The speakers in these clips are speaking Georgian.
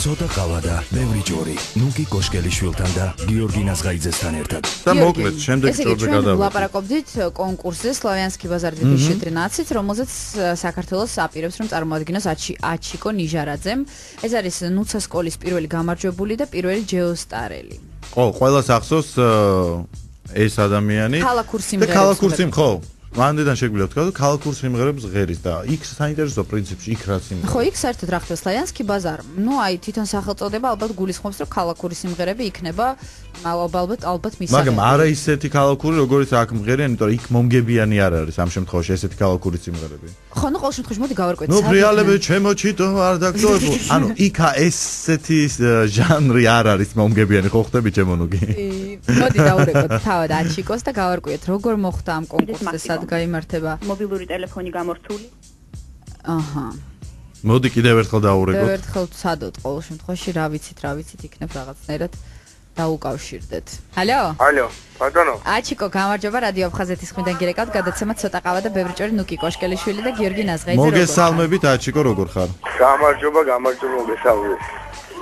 ცოტა ყავა და ბევრი ჯორი. ნუკი კოშკელიშვილთან და გიორგი ნაზღაიძესთან ერთად. და მოკლედ შემდეგ ჯორზე გადავიდეთ. ლაპარაკობდით კონკურსზე Slavyanski Bazar 2013-ით, რომელზეც საქართველოს აპირებს რომ წარმოადგინოს აჩიკო ნიჟარაძემ. ეს არის ნუცა სკოლის პირველი გამარჯვებული და პირველი ჯეოსტარელი. ყველას ახსოვს ეს ადამიანი და ქალაქურ სიმღერებს ხო? მანდიდან შეგვიძლია ვთქვა, ქალაქურ სიმღერებს ღერის და იქ საინტერესო პრინციპში იქ რა სიმღერა. ხო, იქ საერთოდ რა ხდება Slavyanski Bazar. აი თვითონ სახელწოდება ალბათ გულისხმობს რომ ქალაქური სიმღერები იქნება ალბათ მისაღები. მაგრამ არა ისეთი ქალაქური როგორიც აქ მღერიან, იმიტომ რომ იქ მომგებიანი არ არის ამ შემთხვევაში ესეთი ქალაქური სიმღერები. ხო, ნუ ყოველ შემთხვევაში მოდი გავარკვიოთ. ნუ რეალები ჩემო ჩიტო არ დაგწოებო. ანუ იქ ესეთი ჟანრი არ არის მომგებიანი, ხო ხდები ჩემო ნუგი? მოდი დავურეკოთ თავად აჩიკოს და გავარკვიოთ როგორ მოხდა ამ კონკურსზე სად გაიმართება. მობილური ტელეფონი გამორთული. აჰა. მოდი კიდევ ერთხელ დავურეკოთ. კიდევ ერთხელ ვცადოთ ყოველ შემთხვევაში რა ვიცით იქნებ რაღაცნაირად დაუკავშირდეთ. ალო? ალო, ბატონო. აჩიკო, გამარჯობა რადიო აფხაზეთის ხვიდან გირეკავთ, გადაცემა ცოტა ყავა და ბევრი ჭორი ნუკი კოშკელიშვილი და გიორგი ნაზღაიძე. მოგესალმებით აჩიკო, როგორ ხარ? გამარჯობა, მოგესალმებით.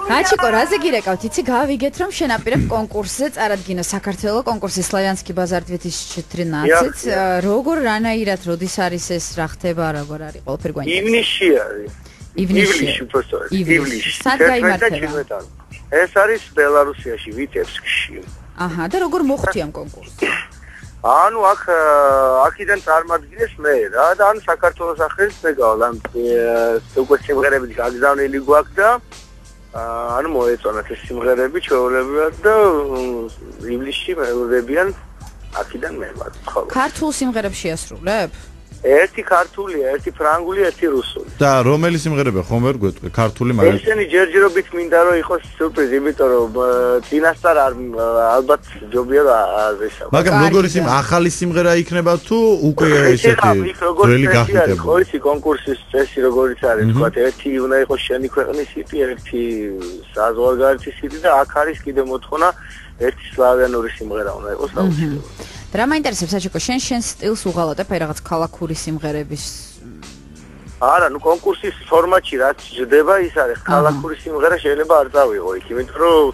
აჩიკო, რაზე გირეკავთ? იცი, გავიგეთ რომ შენ აპირებ კონკურსზე წარადგინო საქართველოს კონკურსი Slavyanski Bazar 2013-ით. როგორ რანაირად როდის არის ეს რა ხდება, როგორ არის ყველაფერი გვაინტერესებს? ივნისში არის. ივნისში უბრალოდ. ივნისში. სად გაიმართება? ეს არის ბელარუსიაში, ვიტებსკში. აჰა, და როგორ მოხდი ამ კონკურსს? ანუ აქიდან წარმატგინეს მე რა და ანუ საქართველოს ახალს მეგავალ ამ უკვე სიმღერები გაგზავნილი გვაქვს და ანუ მოეწონათ ეს სიმღერები ჩვეულებრივად და ივლისში მეურვებიან აქიდან მე ვარ ხოლმე. ქართულ სიმღერებს შეასრულებ? ერთი ქართულია, ერთი ფრანგული, ერთი რუსული. და რომელი სიმღერებია ხომ ვერ გვეტყვი? ქართული მაგრამ ესენი ჯერჯერობით მინდა რომ იყოს სიურპრიზი, იმიტომ რომ წინასწარ ალბათ ჯობია ისა. მაგრამ როგორი ახალი სიმღერა იქნება თუ უკვე ესეთი ძველი გახიტება? ხო, ისი კონკურსის წესი როგორიც არის, თქვა ერთი უნდა იყოს შენი ქვეყნის ჰიტი, ერთი საზღვარგარეთის ჰიტი და აქ არის კიდე მოთხოვნა ერთი სლავიანური სიმღერა უნდა იყოს აუცილებლად. რა მაინტერესებს აჩიკო, შენ სტილს უღალატებ აი რაღაც ქალაქური სიმღერების? არა, ნუ კონკურსის ფორმატში რაც ჯდება, ის არის ქალაქური სიმღერა შეიძლება არ წავიღო იქ, იმიტომ რომ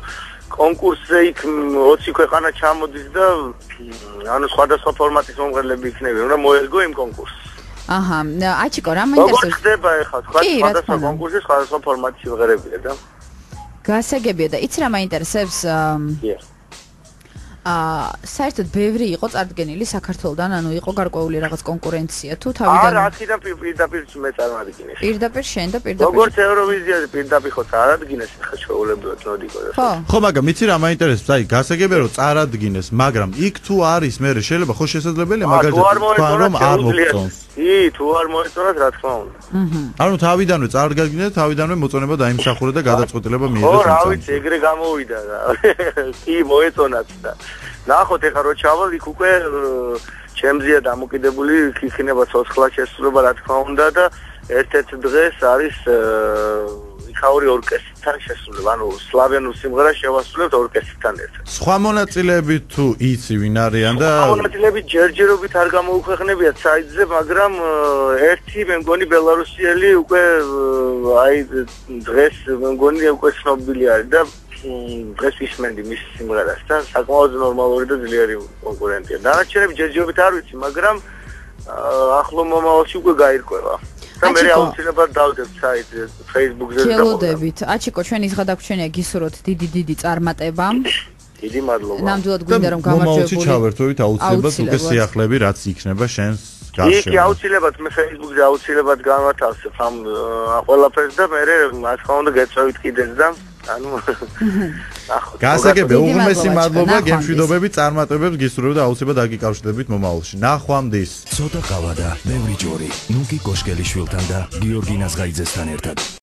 კონკურსზე იქ 20 ქვეყანა ჩამოდის და ანუ სხვადასხვა ფორმატის მომღერლები იქნება, უნდა მოერგო იმ კონკურსს. აჰა, აჩიკო, რა მაინტერესებს? როგორ ხდება ახლა, სხვადასხვა კონკურსში სხვადასხვა ფორმატის სიმღერებია და გასაგებია და იცი რა მაინტერესებს? საერთოდ ბევრი იყო წარდგენილი საქართველოდან, ანუ იყო გარკვეული რაღაც კონკურენცია თუ თავიდან? არა, აქედან პირდაპირ მე წარმადგინეს. პირდაპირ შენ და პირდაპირ. როგორც ევროვიზიაზე პირდაპირ ხო წარადგინეს, ხა ჩვეულებრივად მოდიკო. ხო, მაგრამ იცი რა მაინტერესებს? აი, გასაგებია რომ წარადგინეს, მაგრამ იქ თუ არის მე შეიძლება ხო შესაძლებელია მაგალითად თქვა რომ არ მოგწონს. თუ არ მოეწონათ, რა თქმა უნდა. ანუ თავიდანვე წარადგინეთ, თავიდანვე მოწონება დაიმსახურა და გადაწყვეტილება მიიღეს. ხო, რა ვიცი, ეგრე გამოვიდა რა. კი, მოეწონათ და ნახოთ ეხლა რო ჩავალ იქ უკვე ჩემზეა დამოკიდებული იქნება ცოცხლა შესრულება რა თქმა უნდა და ერთ-ერთ დღეს არის იქაური ორკესტრთან შესრულება, ანუ სლავიანურ სიმღერას შევასრულებთ ორკესტრთან ერთად. სხვა მონაწილეები თუ იცი ვინ არიან და მონაწილეები ჯერჯერობით არ გამოუქვეყნებიათ საიტზე, მაგრამ ერთი მე მგონი ბელარუსიელი უკვე აი დღეს მე მგონი უკვე ცნობილი არის და დღეს ისმენდი მის სიმღერას და საკმაოდ ნორმალური და ძლიერი კონკურენტია. დანარჩენები ჯერჯერობით არ ვიცი, მაგრამ ახლო მომავალში უკვე გაირკვევა. და მე აუცილებლად დავდებ საიტზე, Facebook-ზე და გელოდებით. აჩიკო, ჩვენ ის გადაგვჩენია გისურვოთ დიდი წარმატება. დიდი მადლობა. ნამდვილად გვინდა რომ გამარჯვებული. მომავალში ჩავერთვით აუცილებლად უკვე სიახლეები რაც იქნება შენს გარშემო. იქ აუცილებლად მე Facebook-ზე აუცილებლად განვათავსებ ამ ყველაფერს და მე რა თქმა უნდა გეწევით კიდეც და ანუ გასაგებია, უღმესი მადლობა, გემშვიდობები, წარმატებებს გისურვებთ და აუცილებლად დაგიკავშირდებით მომავალში. ნახვამდის. ცოტა ყავა და ბევრი ჯორი. ნუკი კოშკელიშვილთან და გიორგი ნაზღაიძესთან ერთად.